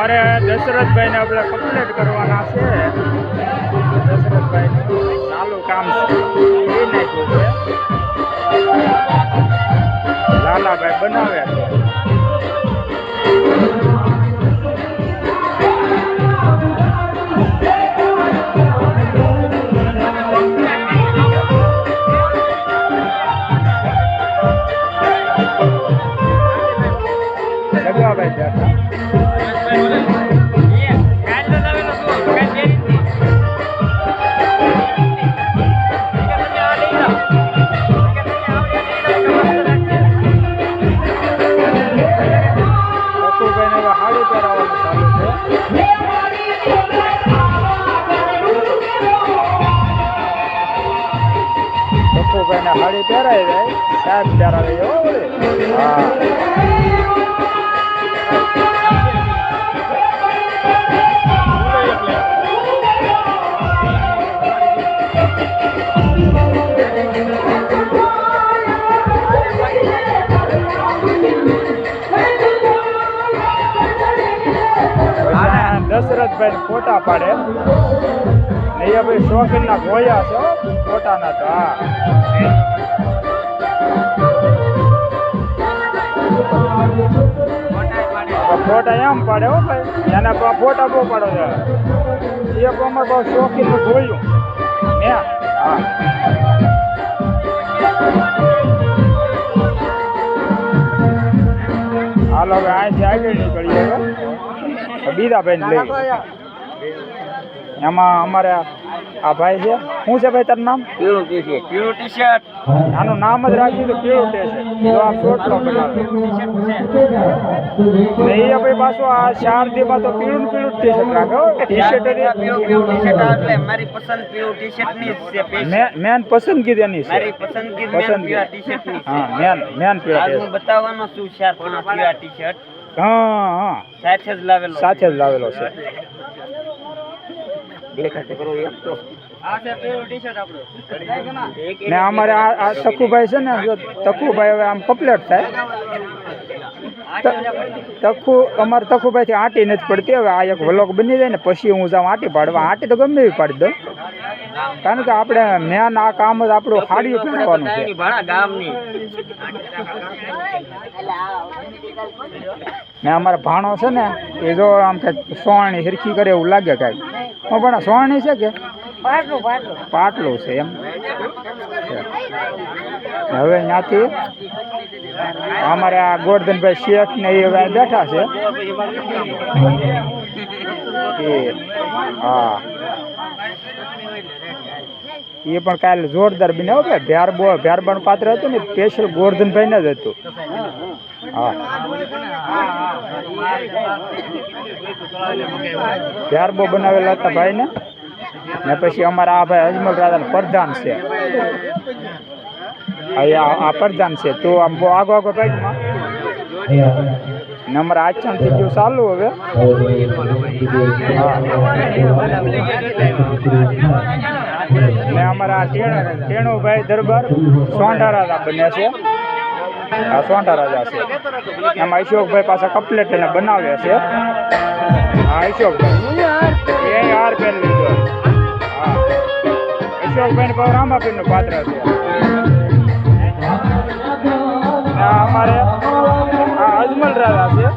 અમારે દશરથભાઈને આપણે કમ્પ્લીટ કરવાના છે. દશરથભાઈ ચાલુ કામ છે એ નાખ્યું છે. લાલાભાઈ બનાવે છે. જગાભાઈ બેઠા. હાડી પહેરાઈ જાય સાહેબ પહેરાવે હા. દશરથભાઈ ફોટા પાડે અહીંયા ભાઈ શોખીન ના ગોયા છે ફોટા ના તો. હા ફોટા એમ પાડે હો ભાઈ, એના ફોટા બહુ પાડો છે. એક અમારે બહુ શોખીન નું ગોયું ને. હા હાલો હવે અહીંથી આગળ નીકળીએ. બીજા ભાઈ લઈ એમાં અમારે આ ભાઈ છે. શું છે ભાઈ તારું નામ? પીળું ટી શર્ટ. આનું નામ જ રાખ્યું તો પીળું ટી શર્ટ. તો આ શોર્ટનો બનાવે ને એ ભાઈ પાછું આ 4 દીમાં તો પીળું ટી શર્ટ રાખે. ટી શર્ટ મારી પસંદ પીળું ટી શર્ટ ની છે. મેન પસંદગી તેની છે. મારી પસંદગી પીળા ટી શર્ટ ની છે. હા મેન પીળા. હું બતાવવાનો છું 4-5 પીળા ટી શર્ટ. હા હા સાથે જ લાવેલો છે. ને અમારે આ તખુભાઈ છે ને, તખુભાઈ હવે આમ કમ્પ્લીટ થાય. અમારે તખુભાઈ થી આંટી નથી પડતી. હવે આ એક વ્લોગ બની જાય ને પછી હું જાઉં આંટી પાડવા. આંટી તો ગમે એવી પાડી દઉં, કારણ કે આપણે મેન આ કામ જ આપણું હાડિયું પહેરવાનું છે. ને અમારા ભાણો છે ને એ જો આમ કે સોણી હિરખી કરે એવું લાગે કાંઈ. પણ સોણી છે કે પાટલું છે એમ. હવે ત્યાંથી અમારે આ ગોરધનભાઈ શેઠ ને એ બેઠા છે. હા એ પણ કાલે જોરદાર બનાવ્યો કે ભ્યારબાનું પાત્ર હતું ને સ્પેશિયલ ગોરધનભાઈ ને જ હતું. હા ભ્યારબો બનાવેલા હતા ભાઈ ને પછી અમારા આ ભાઈ અજમલ રાજા પ્રધાન છે. આ પ્રધાન છે તો આમ બહુ આગો ભાઈમાં નંબર આચરણ થઈ ગયું ચાલુ. હવે ને અમારા ટેણુભાઈ દરબાર સોંઢા રાજા બને છે. આ સોંઢા રાજા છે. એમાં અશોકભાઈ પાસે કમ્પ્લેટ એને બનાવે છે. હા અશોકભાઈ એ હાર પહેર લીધો. હા અશોકભાઈ ને રામાપીર નું પાત્ર છે. અમારે આ અજમલ રાજા છે.